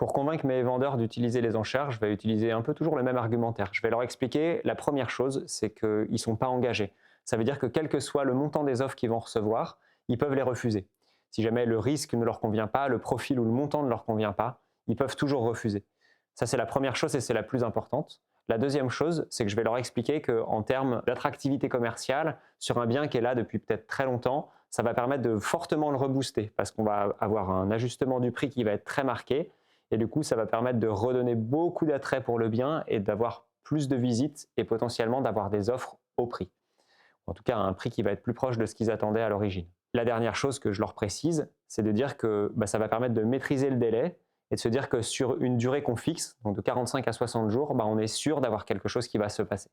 Pour convaincre mes vendeurs d'utiliser les enchères, je vais utiliser un peu toujours le même argumentaire. Je vais leur expliquer, la première chose, c'est qu'ils ne sont pas engagés. Ça veut dire que quel que soit le montant des offres qu'ils vont recevoir, ils peuvent les refuser. Si jamais le risque ne leur convient pas, le profil ou le montant ne leur convient pas, ils peuvent toujours refuser. Ça, c'est la première chose et c'est la plus importante. La deuxième chose, c'est que je vais leur expliquer qu'en termes d'attractivité commerciale, sur un bien qui est là depuis peut-être très longtemps, ça va permettre de fortement le rebooster parce qu'on va avoir un ajustement du prix qui va être très marqué. Et du coup, ça va permettre de redonner beaucoup d'attrait pour le bien et d'avoir plus de visites et potentiellement d'avoir des offres au prix. En tout cas, à un prix qui va être plus proche de ce qu'ils attendaient à l'origine. La dernière chose que je leur précise, c'est de dire que ça va permettre de maîtriser le délai et de se dire que sur une durée qu'on fixe, donc de 45 à 60 jours, on est sûr d'avoir quelque chose qui va se passer.